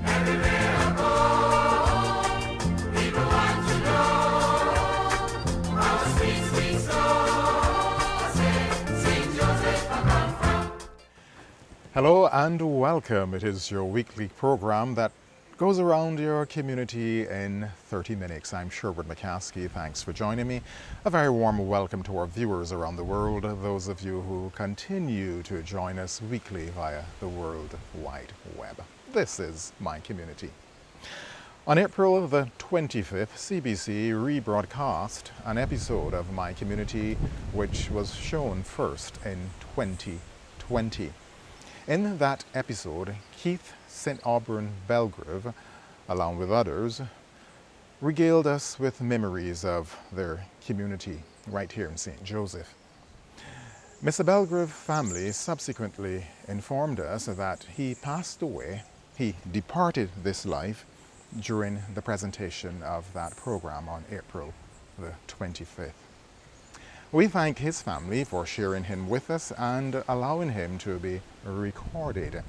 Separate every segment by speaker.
Speaker 1: Everywhere I go, people want to know our sweet, sweet soul. I say, St. Joseph, I come from.
Speaker 2: Hello and welcome. It is your weekly program that goes around your community in 30 minutes. I'm Sherwood McCaskey. Thanks for joining me. A very warm welcome to our viewers around the world, those of you who continue to join us weekly via the World Wide Web. This is My Community. On April the 25th, CBC rebroadcast an episode of My Community which was shown first in 2020. In that episode, Keith St. Auburn Belgrave, along with others, regaled us with memories of their community right here in St. Joseph. Mr. Belgrave family subsequently informed us that he passed away, he departed this life during the presentation of that program on April the 25th. We thank his family for sharing him with us and allowing him to be recorded.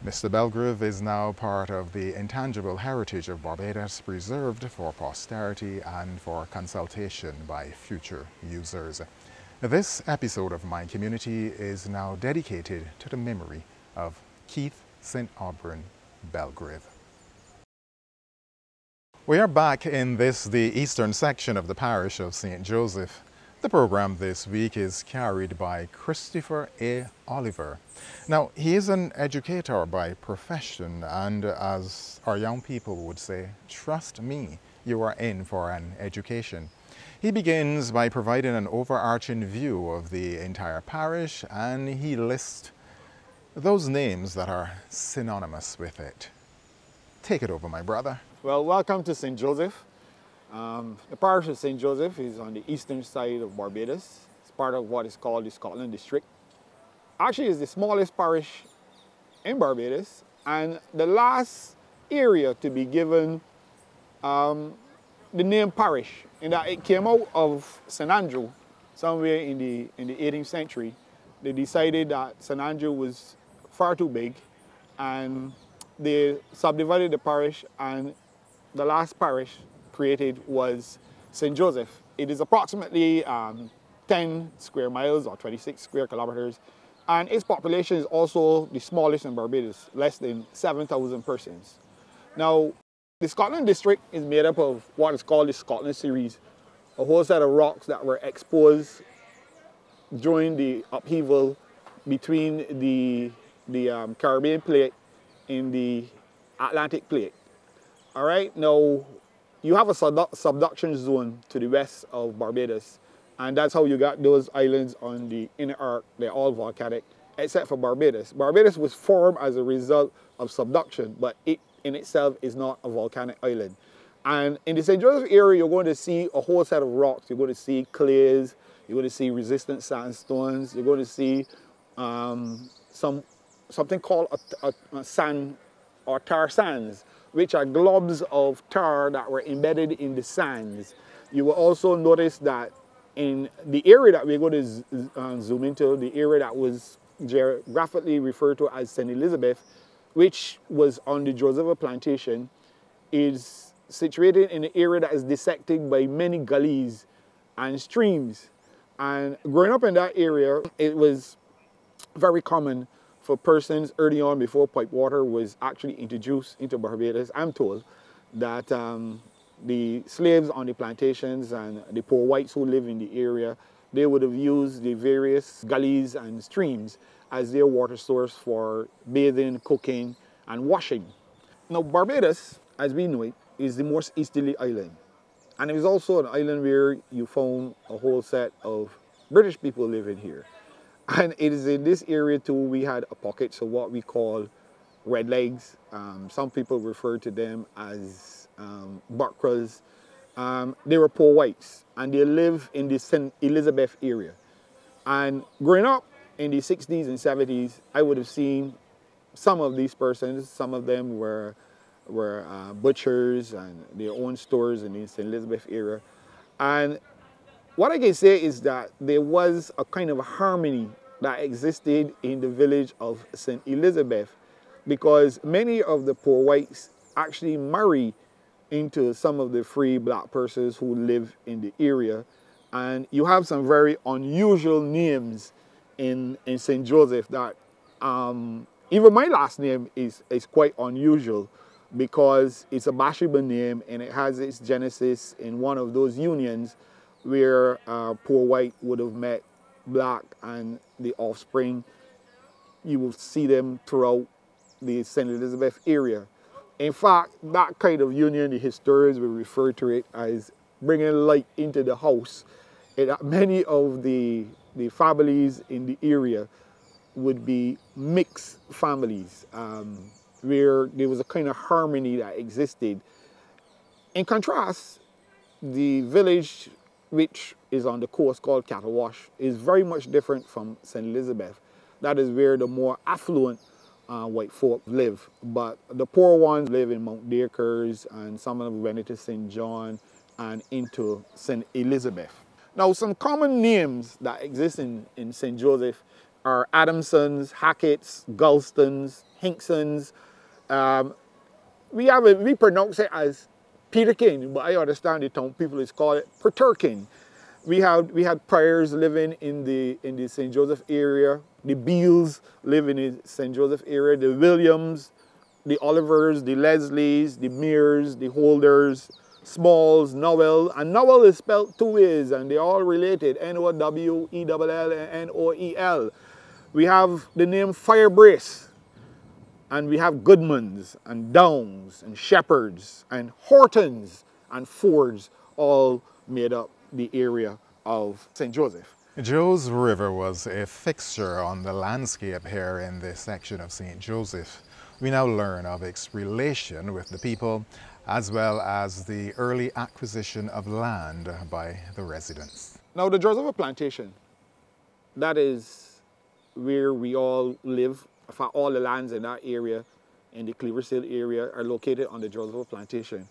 Speaker 2: Mr. Belgrave is now part of the intangible heritage of Barbados, preserved for posterity and for consultation by future users. This episode of My Community is now dedicated to the memory of Keith St. Auburn Belgrave. We are back in the eastern section of the parish of St. Joseph. The program this week is carried by Christopher A. Oliver. Now, he is an educator by profession, and as our young people would say, trust me, you are in for an education. He begins by providing an overarching view of the entire parish, and he lists those names that are synonymous with it. Take it over, my brother.
Speaker 3: Well, welcome to St. Joseph. The parish of St. Joseph is on the eastern side of Barbados. It's part of what is called the Scotland District. Actually, it's the smallest parish in Barbados and the last area to be given the name parish, in that it came out of St. Andrew somewhere in the 18th century. They decided that St. Andrew was far too big and they subdivided the parish, and the last parish created was St. Joseph. It is approximately 10 square miles or 26 square kilometers, and its population is also the smallest in Barbados, less than 7,000 persons. Now, the Scotland District is made up of what is called the Scotland series, a whole set of rocks that were exposed during the upheaval between the Caribbean plate and the Atlantic plate. All right, now you have a subduction zone to the west of Barbados, and that's how you got those islands on the inner arc. They're all volcanic, except for Barbados. Barbados was formed as a result of subduction, but it in itself is not a volcanic island. And in the St. Joseph area, you're going to see a whole set of rocks. You're going to see clays, you're going to see resistant sandstones, you're going to see something called a sand or tar sands, which are globs of tar that were embedded in the sands. You will also notice that in the area that we're going to zoom into, the area that was geographically referred to as St. Elizabeth, which was on the Joseph Plantation, is situated in an area that is dissected by many gullies and streams. And growing up in that area, it was very common for persons early on, before pipe water was actually introduced into Barbados. I'm told that the slaves on the plantations and the poor whites who live in the area, they would have used the various gullies and streams as their water source for bathing, cooking, and washing. Now, Barbados, as we know it, is the most easterly island. And it was also an island where you found a whole set of British people living here. And it is in this area too we had a pocket of what we call red legs. Some people refer to them as Barkras. They were poor whites and they live in the St. Elizabeth area. And growing up in the 60s and 70s, I would have seen some of these persons. Some of them were butchers and their own stores in the St. Elizabeth area. And what I can say is that there was a kind of harmony that existed in the village of St. Elizabeth because many of the poor whites actually marry into some of the free black persons who live in the area. And you have some very unusual names in St. Joseph that even my last name is quite unusual, because it's a Bathsheba name and it has its genesis in one of those unions where poor white would have met black and the offspring. You will see them throughout the St. Elizabeth area. In fact, that kind of union, the historians will refer to it as bringing light into the house. And many of the families in the area would be mixed families, where there was a kind of harmony that existed. In contrast, the village which is on the coast called Cattle Wash is very much different from St. Elizabeth. That is where the more affluent white folk live, but the poor ones live in Mount Dacres, and some of them went into St. John and into St. Elizabeth. Now, some common names that exist in St. Joseph are Adamsons, Hacketts, Gulstons, Hinksons. We pronounce it as Peterkin, but I understand the town people is called it Peterkin. We had Priors living in the St. Joseph area. The Beals live in the St. Joseph area. The Williams, the Olivers, the Leslies, the Mears, the Holders, Smalls, Nowell. And Nowell is spelled two ways, and they're all related, N-O-W-E-L-L and N-O-E-L. We have the name Firebrace, and we have Goodmans, and Downs, and Shepherds, and Hortons, and Fords, all made up the area of St. Joseph.
Speaker 2: Joe's River was a fixture on the landscape here in this section of St. Joseph. We now learn of its relation with the people, as well as the early acquisition of land by the residents.
Speaker 3: Now, the Joseph Plantation, that is where we all live. For all the lands in that area, in the Cleaversale area, are located on the Joseph Plantation.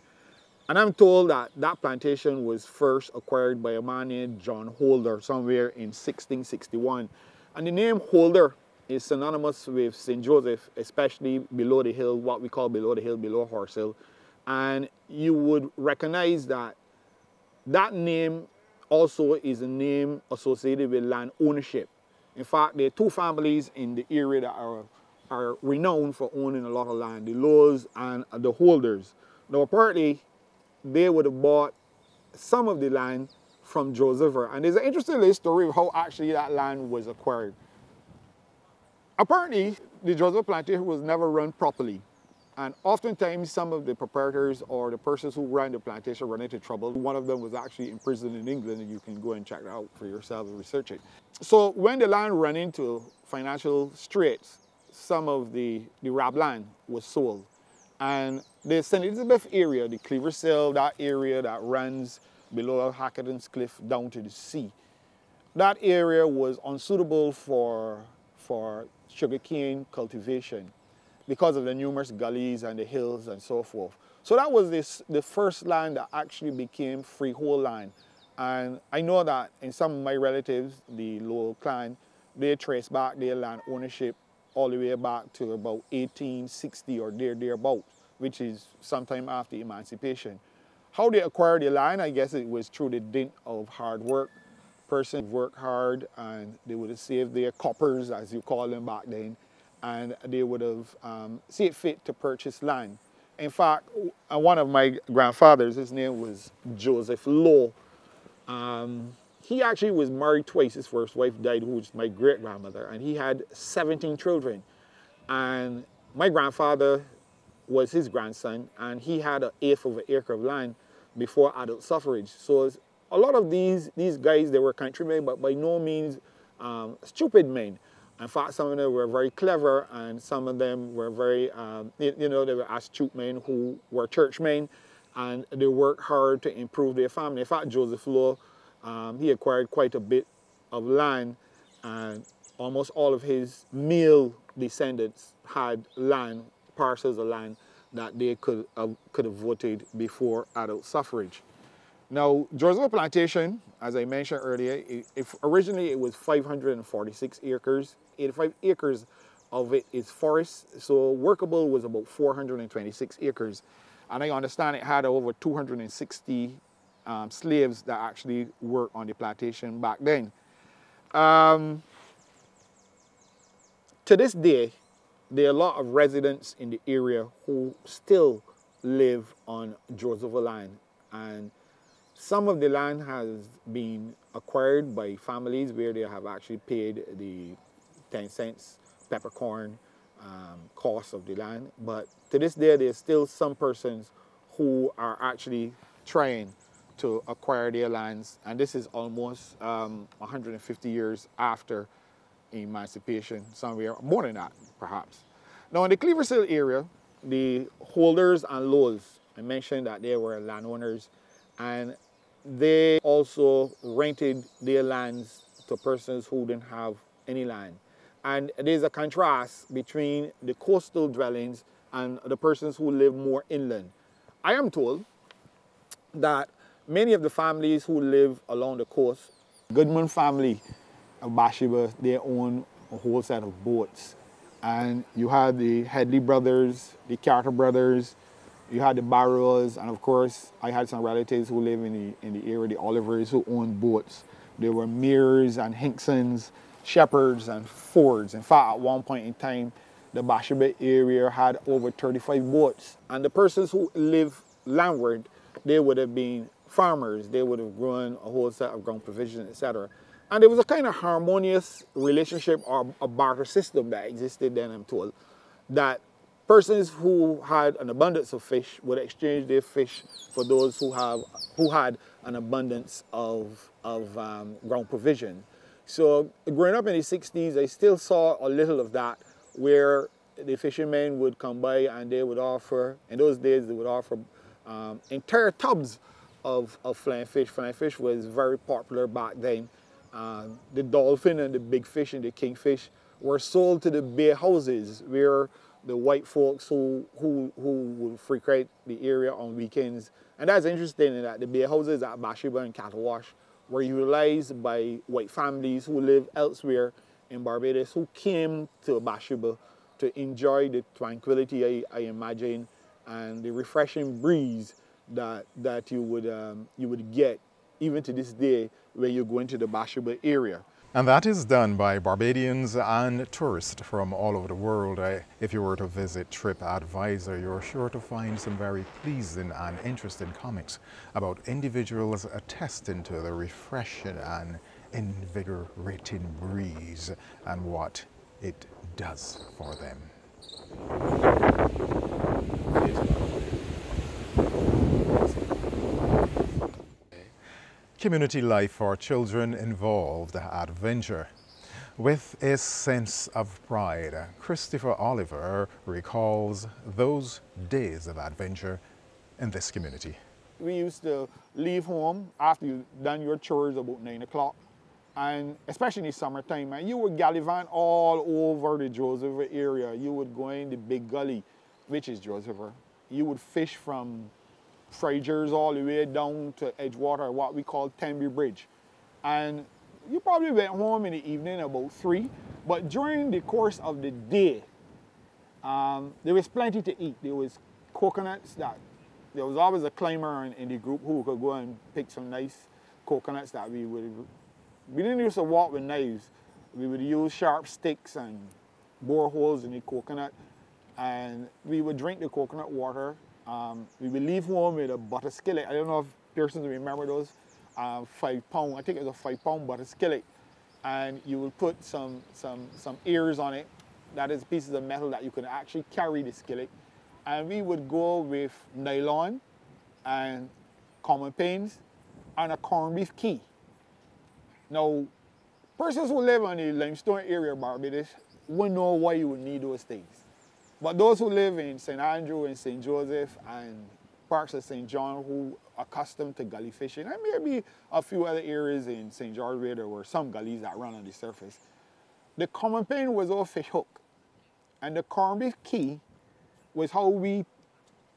Speaker 3: And I'm told that that plantation was first acquired by a man named John Holder somewhere in 1661. And the name Holder is synonymous with St. Joseph, especially below the hill, what we call below the hill, below Horse Hill. And you would recognize that that name also is a name associated with land ownership. In fact, there are two families in the area that are renowned for owning a lot of land, the Lowes and the Holders. Now, apparently, they would have bought some of the land from Joseph. And there's an interesting little story of how actually that land was acquired. Apparently, the Joseph Plantation was never run properly. And oftentimes, some of the proprietors or the persons who ran the plantation ran into trouble. One of them was actually imprisoned in England, and you can go and check that out for yourself and research it. So when the land ran into financial straits, some of the RAB land was sold. And the St. Elizabeth area, the Cleaversale, that area that runs below Hackerton's Cliff down to the sea, that area was unsuitable for sugarcane cultivation because of the numerous gullies and the hills and so forth. So that was the first land that actually became freehold land. And I know that in some of my relatives, the Lowell clan, they trace back their land ownership all the way back to about 1860 or thereabout, which is sometime after emancipation. How they acquired the land, I guess it was through the dint of hard work. Person worked hard and they would have saved their coppers, as you call them back then, and they would have seen it fit to purchase land. In fact, one of my grandfathers, his name was Joseph Lowe. He actually was married twice. His first wife died, who was my great-grandmother, and he had 17 children. And my grandfather was his grandson, and he had 1/8 of an acre of land before adult suffrage. So a lot of these guys, they were countrymen, but by no means stupid men. In fact, some of them were very clever, and some of them were very, they were astute men who were churchmen, and they worked hard to improve their family. In fact, Joseph Lowe, he acquired quite a bit of land, and almost all of his male descendants had land, parcels of land that they could have voted before adult suffrage. Now, Joseph Plantation, as I mentioned earlier, originally it was 546 acres. 85 acres of it is forest. So workable was about 426 acres. And I understand it had over 260 slaves that actually worked on the plantation back then. To this day, there are a lot of residents in the area who still live on Josephville land. And some of the land has been acquired by families where they have actually paid the 10 cents peppercorn cost of the land. But to this day, there's still some persons who are actually trying to acquire their lands. And this is almost 150 years after emancipation, somewhere more than that, perhaps. Now, in the Cleaversville area, the holders and Lowes, I mentioned that they were landowners, and they also rented their lands to persons who didn't have any land. And there's a contrast between the coastal dwellings and the persons who live more inland. I am told that many of the families who live along the coast, Goodman family of Bathsheba, they own a whole set of boats. And you had the Headley brothers, the Carter brothers, you had the Barrows, and of course, I had some relatives who live in the area, the Olivers, who owned boats. There were Mears and Hinksons, Shepherds and Fords. In fact, at one point in time, the Bathsheba area had over 35 boats. And the persons who live landward, they would have been farmers. They would have grown a whole set of ground provisions, etc. And there was a kind of harmonious relationship or a barter system that existed then, I'm told, that persons who had an abundance of fish would exchange their fish for those who had an abundance of ground provision. So growing up in the 60s, I still saw a little of that, where the fishermen would come by and they would offer, in those days they would offer entire tubs of flying fish. Flying fish was very popular back then. The dolphin and the big fish and the kingfish were sold to the beer houses, where the white folks who would frequent the area on weekends. And that's interesting in that the beer houses at Bathsheba and Cattle Wash were utilized by white families who lived elsewhere in Barbados, who came to Bathsheba to enjoy the tranquility, I imagine, and the refreshing breeze that you would get even to this day when you go into the Bathsheba area.
Speaker 2: And that is done by Barbadians and tourists from all over the world. If you were to visit TripAdvisor, you're sure to find some very pleasing and interesting comments about individuals attesting to the refreshing and invigorating breeze and what it does for them. Community life for children involved adventure. With a sense of pride, Christopher Oliver recalls those days of adventure in this community.
Speaker 3: We used to leave home after you've done your chores about 9 o'clock, and especially in the summertime, man, you would gallivant all over the Josephville area. You would go in the big gully, which is Josephville. You would fish from Fragers all the way down to Edgewater, what we call Tenby Bridge. And you probably went home in the evening about 3, but during the course of the day, there was plenty to eat. There was coconuts there was always a climber in the group who could go and pick some nice coconuts that we didn't used to walk with knives. We would use sharp sticks and bore holes in the coconut, and we would drink the coconut water. We would leave home with a butter skillet. I don't know if persons remember those 5 pound, I think it was a 5 pound butter skillet. And you would put some ears on it. That is pieces of metal that you could actually carry the skillet. And we would go with nylon and common panes and a corned beef key. Now, persons who live in the limestone area of Barbados wouldn't know why you would need those things. But those who live in St. Andrew and St. Joseph and parts of St. John who are accustomed to gully fishing, and maybe a few other areas in St. George where there were some gullies that run on the surface, the common pane was our fish hook. And the corned beef key was how we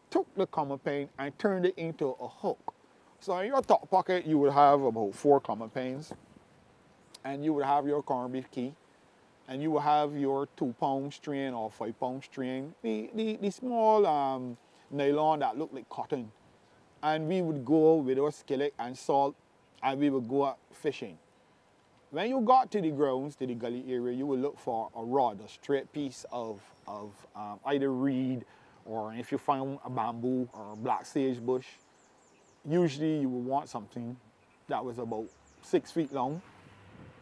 Speaker 3: took the common pane and turned it into a hook. So in your top pocket, you would have about 4 common panes, and you would have your corned beef key. and you will have your 2-pound strain or 5-pound strain, the small nylon that looked like cotton. And we would go with our skillet and salt, and we would go out fishing. When you got to the grounds, to the gully area, you would look for a rod, a straight piece of either reed, or if you found a bamboo or a black sage bush, usually you would want something that was about 6 feet long.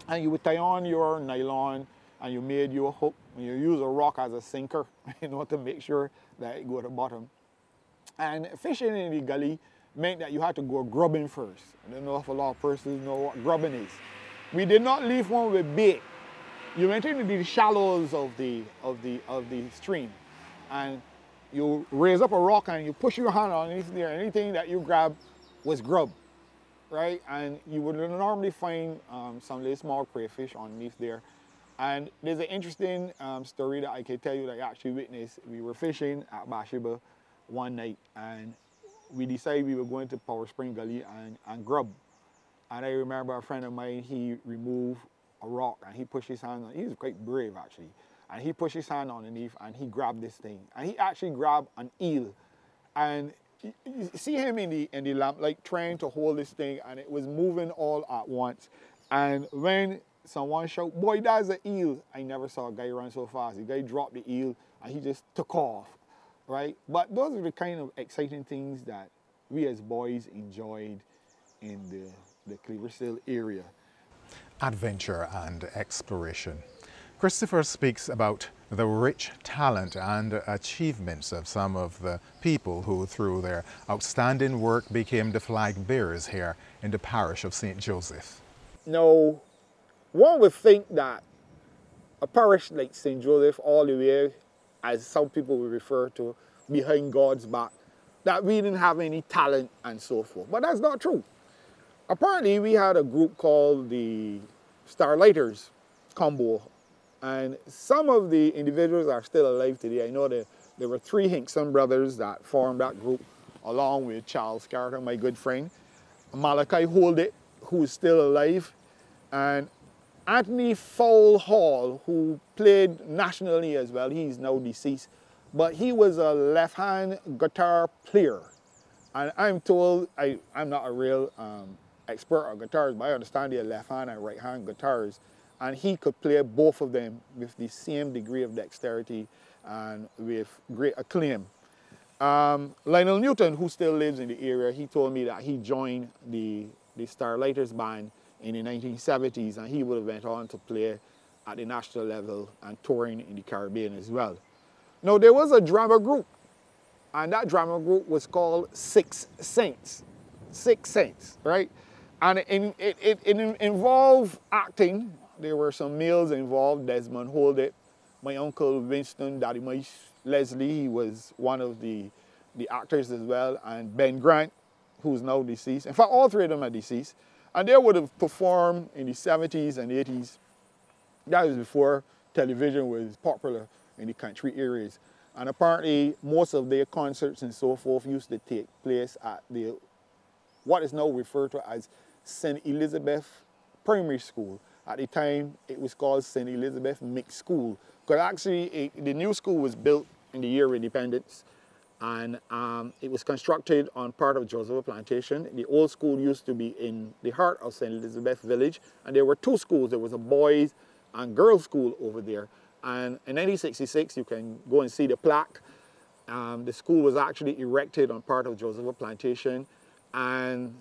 Speaker 3: And you would tie on your nylon, and you made your hook, and you use a rock as a sinker in order to make sure that it go to the bottom. And fishing in the gully meant that you had to go grubbing first. I don't know if a lot of persons know what grubbing is. We did not leave one with bait. You went into the shallows of the stream, and you raise up a rock and you push your hand underneath there. Anything that you grab was grub, right? And you would normally find some little small crayfish underneath there. And there's an interesting story that I can tell you that I actually witnessed. We were fishing at Bathsheba one night, and we decided we were going to Power Spring Gully and grub. And I remember a friend of mine, he removed a rock and he pushed his hand on. He was quite brave actually. And he pushed his hand underneath and he grabbed this thing. And he actually grabbed an eel. And you see him in the lamplight trying to hold this thing, and it was moving all at once. And when someone shouted, "Boy, that's an eel," I never saw a guy run so fast. The guy dropped the eel and he just took off. Right? But those are the kind of exciting things that we as boys enjoyed in the Cleaverstill area.
Speaker 2: Adventure and exploration. Christopher speaks about the rich talent and achievements of some of the people who, through their outstanding work, became the flag bearers here in the parish of St. Joseph.
Speaker 3: Now, one would think that a parish like St. Joseph, all the way, as some people would refer to, behind God's back, that we didn't have any talent and so forth. But that's not true. Apparently, we had a group called the Starlighters Combo, and some of the individuals are still alive today. I know that there were 3 Hinkson brothers that formed that group, along with Charles Carter, my good friend, Malachi Holdit, who is still alive, and Anthony Fowle Hall, who played nationally as well. He's now deceased, but he was a left-hand guitar player. And I'm told, I'm not a real expert on guitars, but I understand they're left-hand and right-hand guitars. And he could play both of them with the same degree of dexterity and with great acclaim. Lionel Newton, who still lives in the area, he told me that he joined the Starlighters band in the 1970s, and he would have went on to play at the national level and touring in the Caribbean as well. Now, there was a drama group, and that drama group was called Six Saints. Six Saints, right? And it involved acting. There were some males involved: Desmond Holdit, my uncle Winston, Daddy Mice, Leslie, he was one of the actors as well, and Ben Grant, who's now deceased. In fact, all 3 of them are deceased. And they would have performed in the 70s and 80s. That was before television was popular in the country areas. And apparently, most of their concerts and so forth used to take place at what is now referred to as St. Elizabeth Primary School. At the time, it was called St. Elizabeth Mixed School. Because actually, the new school was built in the year of independence. And it was constructed on part of Joseph Plantation. The old school used to be in the heart of St. Elizabeth Village. And there were 2 schools. There was a boys and girls school over there. And in 1966, you can go and see the plaque. The school was actually erected on part of Joseph Plantation. And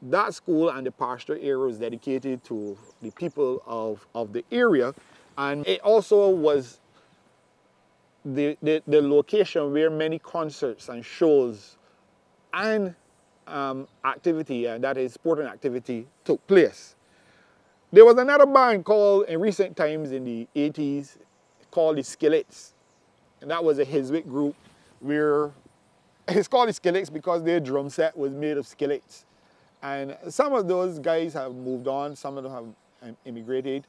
Speaker 3: that school and the pasture area was dedicated to the people of the area. And it also was the location where many concerts and shows and activity, and that is sporting activity, took place. There was another band called, in recent times in the 80s, called the Skillets. And that was a Heswick group where it's called the Skillets because their drum set was made of skillets. And some of those guys have moved on. Some of them have immigrated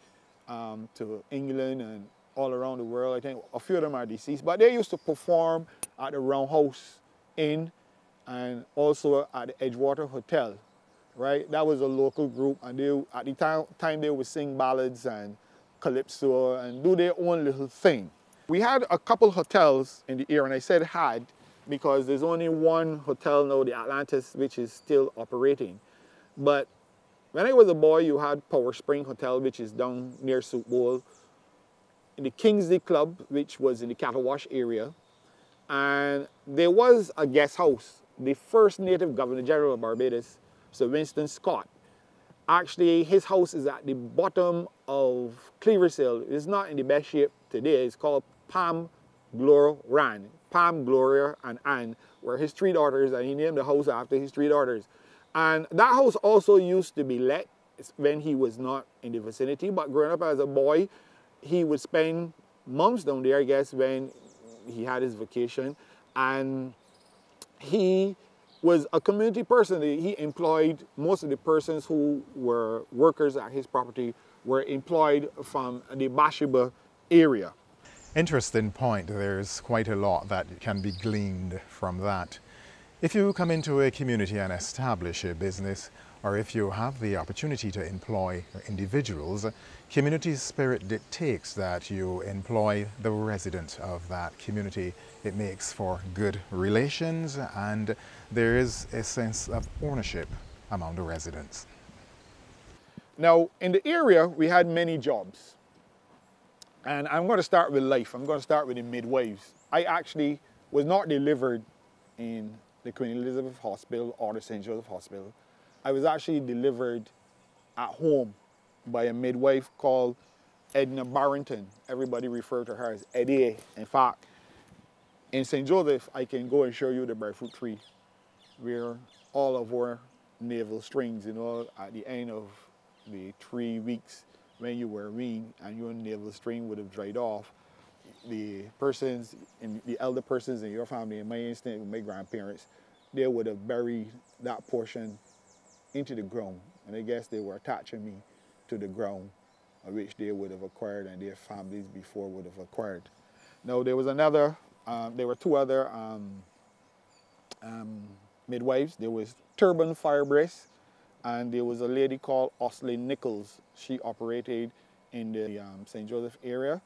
Speaker 3: to England and all around the world. I think a few of them are deceased. But they used to perform at the Roundhouse Inn and also at the Edgewater Hotel, right? That was a local group. And they, at the time they would sing ballads and calypso and do their own little thing. We had a couple hotels in the area, and I said had because there's only one hotel now, the Atlantis, which is still operating. But when I was a boy, you had Power Spring Hotel, which is down near Soup Bowl, in the Kingsley Club, which was in the Cattle Wash area, and there was a guest house. The first native Governor General of Barbados, Sir Winston Scott, actually his house is at the bottom of Cleavershill. It's not in the best shape today. It's called Palm Gloria. Palm Gloria and Anne were his three daughters, and he named the house after his three daughters. And that house also used to be let when he was not in the vicinity, but growing up as a boy, he would spend months down there, I guess, when he had his vacation. And he was a community person. He employed most of the persons who were workers at his property were employed from the Bathsheba area.
Speaker 2: Interesting point. There's quite a lot that can be gleaned from that. If you come into a community and establish a business, or if you have the opportunity to employ individuals, community spirit dictates that you employ the resident of that community. It makes for good relations, and there is a sense of ownership among the residents.
Speaker 3: Now, in the area, we had many jobs. And I'm going to start with life. I'm going to start with the midwives. I actually was not delivered in the Queen Elizabeth Hospital or the St. Joseph Hospital. I was actually delivered at home by a midwife called Edna Barrington. Everybody referred to her as Eddie. In fact, in St. Joseph, I can go and show you the breadfruit tree where all of our navel strings, you know, at the end of the 3 weeks when you were weaned and your navel string would have dried off, the persons, the elder persons in your family, in my instance, my grandparents, they would have buried that portion into the ground. And I guess they were attaching me to the ground, which they would have acquired and their families before would have acquired. Now, there was another, there were two other midwives. There was Turban Firebrace, and there was a lady called Osley Nichols. She operated in the St. Joseph area,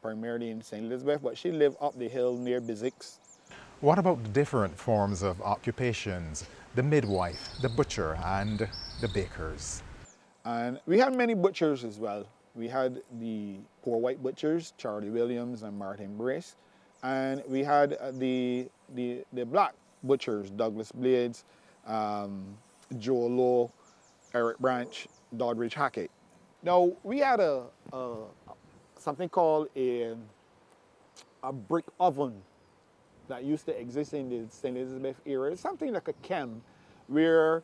Speaker 3: primarily in St. Elizabeth, but she lived up the hill near Bizix.
Speaker 2: What about the different forms of occupations, the midwife, the butcher, and the bakers?
Speaker 3: And we had many butchers as well. We had the poor white butchers, Charlie Williams and Martin Brace, and we had the black butchers, Douglas Blades, Joe Lowe, Eric Branch, Doddridge Hackett. Now, we had something called a brick oven that used to exist in the St. Elizabeth area. It's something like a chem where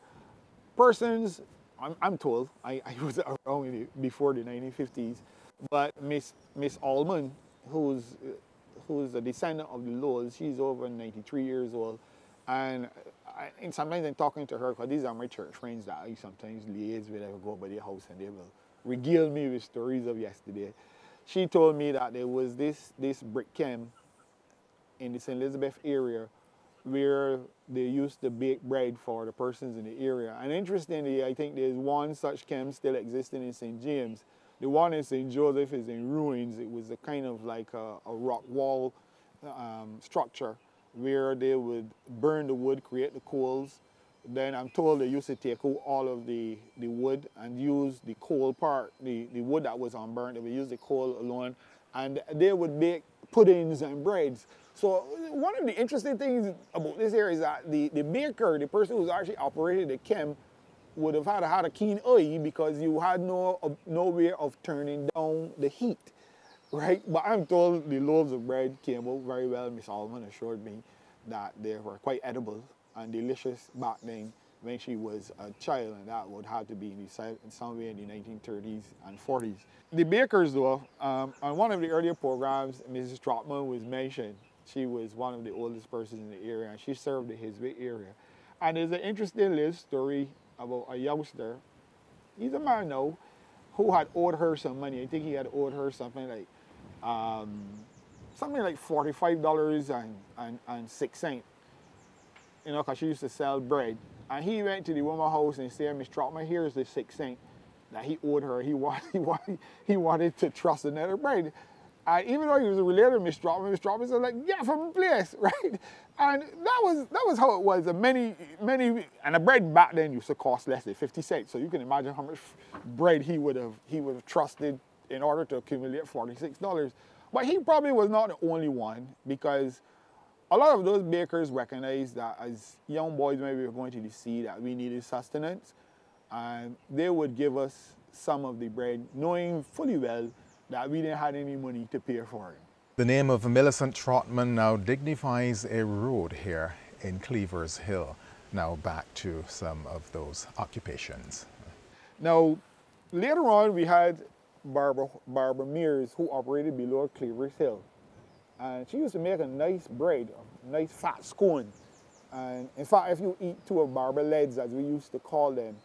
Speaker 3: persons, I'm told, I was around before the 1950s, but Miss Allman, who's a descendant of the Lowells, she's over 93 years old, and sometimes I'm talking to her, because these are my church friends that I sometimes liaise with. I will go by their house and they will regale me with stories of yesterday. She told me that there was this brick chem in the St. Elizabeth area where they used to bake bread for the persons in the area. And interestingly, I think there's one such chem still existing in St. James. The one in St. Joseph is in ruins. It was a kind of like a rock wall structure where they would burn the wood, create the coals. Then I'm told they used to take out all of the wood and use the coal part, the wood that was unburnt. They would use the coal alone, and they would bake puddings and breads. So one of the interesting things about this area is that the baker, the person who's actually operated the chem, would have had a keen eye, because you had no way of turning down the heat, right? But I'm told the loaves of bread came out very well. Miss Allman assured me that they were quite edible and delicious back then when she was a child, and that would have to be somewhere in the 1930s and 40s. The bakers, though, on one of the earlier programs, Mrs. Trotman was mentioned. She was one of the oldest persons in the area, and she served the Hiswick area. And there's an interesting little story about a youngster. He's a man now who had owed her some money. I think he had owed her something like $45.06. You know, because she used to sell bread. And he went to the woman's house and said, Miss Trotman, here's the 6 cents. that he owed her. He wanted to trust another bride. And even though he was related to Miss Strawman said like, get from the place, right? And that was how it was. And many, and a bread back then used to cost less than 50 cents. So you can imagine how much bread he would have trusted in order to accumulate $46. But he probably was not the only one, because a lot of those bakers recognized that as young boys, when we were going to the sea, that we needed sustenance. And they would give us some of the bread, knowing fully well that we didn't have any money to pay for it.
Speaker 2: The name of Millicent Trotman now dignifies a road here in Cleaver's Hill. Now back to some of those occupations.
Speaker 3: Now, later on, we had Barbara Mears, who operated below Cleaver's Hill. And she used to make a nice bread, a nice fat scone. And in fact, if you eat two of Barbara leads, as we used to call them,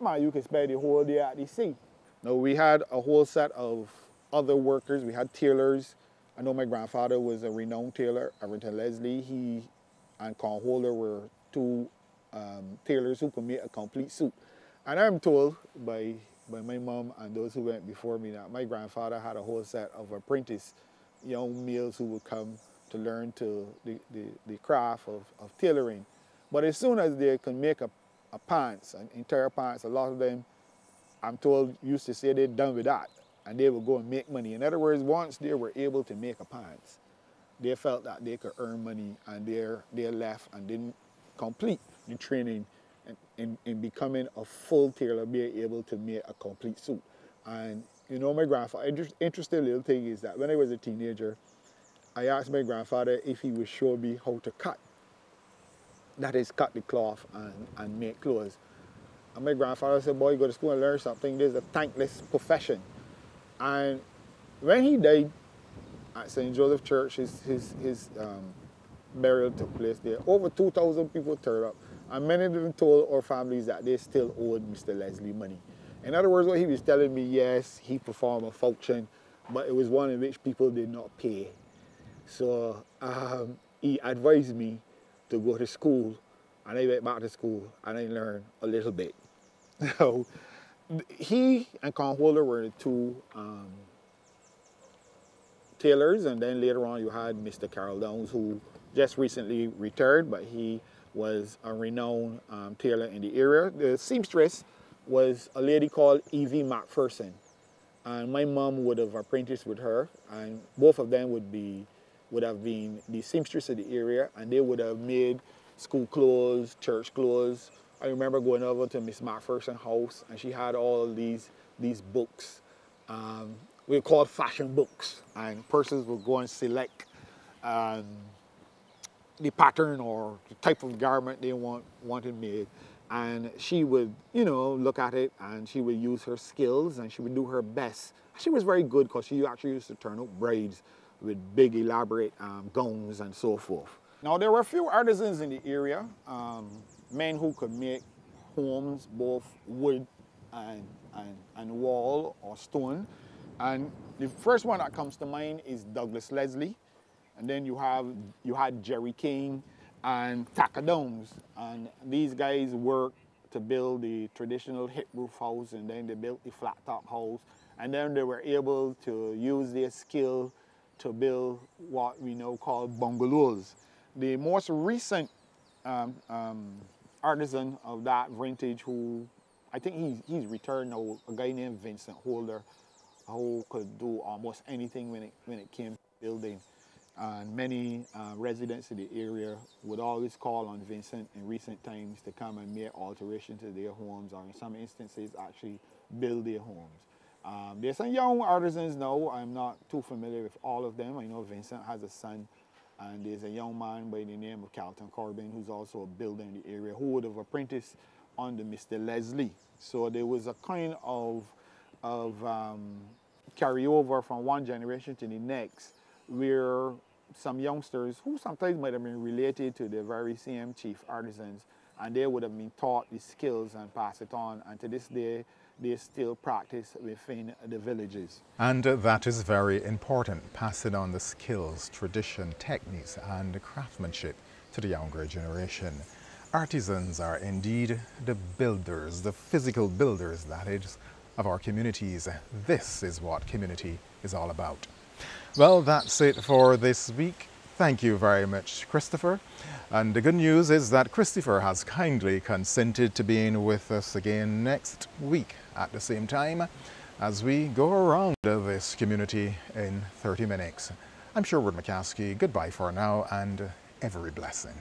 Speaker 3: man, you could spend the whole day at the sea. Now, we had a whole set of other workers. We had tailors. I know my grandfather was a renowned tailor, Everton Leslie. He and Con Holder were two tailors who could make a complete suit. And I'm told by my mom and those who went before me that my grandfather had a whole set of apprentice young males who would come to learn the craft of tailoring. But as soon as they could make a pants, an entire pants, a lot of them, I'm told, used to say they're done with that, and they would go and make money. In other words, once they were able to make a pants, they felt that they could earn money, and they left and didn't complete the training in becoming a full tailor, being able to make a complete suit. And you know, my grandfather, interesting little thing is that when I was a teenager, I asked my grandfather if he would show me how to cut. That is, cut the cloth and make clothes. And my grandfather said, boy, you go to school and learn something. This is a thankless profession. And when he died at St. Joseph Church, his burial took place there. Over 2,000 people turned up. And many of them told our families that they still owed Mr. Leslie money. In other words, what he was telling me, yes, he performed a function, but it was one in which people did not pay. So he advised me to go to school, and I went back to school and I learned a little bit. So he and Con Holder were the two tailors, and then later on you had Mr. Carroll Downs, who just recently retired, but he was a renowned tailor in the area. The seamstress was a lady called Evie McPherson, and my mom would have apprenticed with her, and both of them would have been the seamstress of the area, and they would have made school clothes, church clothes. I remember going over to Miss McPherson's house, and she had all these books. We called fashion books, and persons would go and select the pattern or the type of garment they wanted made. And she would, you know, look at it, and she would use her skills, and she would do her best. She was very good because she actually used to turn out braids with big anaborate gowns and so forth. Now, there were a few artisans in the area, men who could make homes, both wood and wall or stone. And the first one that comes to mind is Douglas Leslie. And then you had Jerry King and Tacker Downs. And these guys worked to build the traditional hip roof house, and then they built the flat top house. And then they were able to use their skill to build what we now call bungalows. The most recent artisan of that vintage, who I think he's returned now, a guy named Vincent Holder, who could do almost anything when it came to building. And many residents in the area would always call on Vincent in recent times to come and make alterations to their homes, or in some instances actually build their homes. There's some young artisans now. I'm not too familiar with all of them. I know Vincent has a son, and there's a young man by the name of Carlton Corbin who's also a builder in the area, who would have apprenticed under Mr. Leslie. So there was a kind of carryover from one generation to the next, where some youngsters who sometimes might have been related to the very same chief artisans, and they would have been taught the skills and pass it on, and to this day they still practice within the villages.
Speaker 2: And that is very important, passing on the skills, tradition, techniques and craftsmanship to the younger generation. Artisans are indeed the builders, the physical builders, that is, of our communities. This is what community is all about. Well, that's it for this week. Thank you very much, Christopher. And the good news is that Christopher has kindly consented to being with us again next week at the same time as we go around this community in 30 minutes. I'm Sherwood McCaskey. Goodbye for now and every blessing.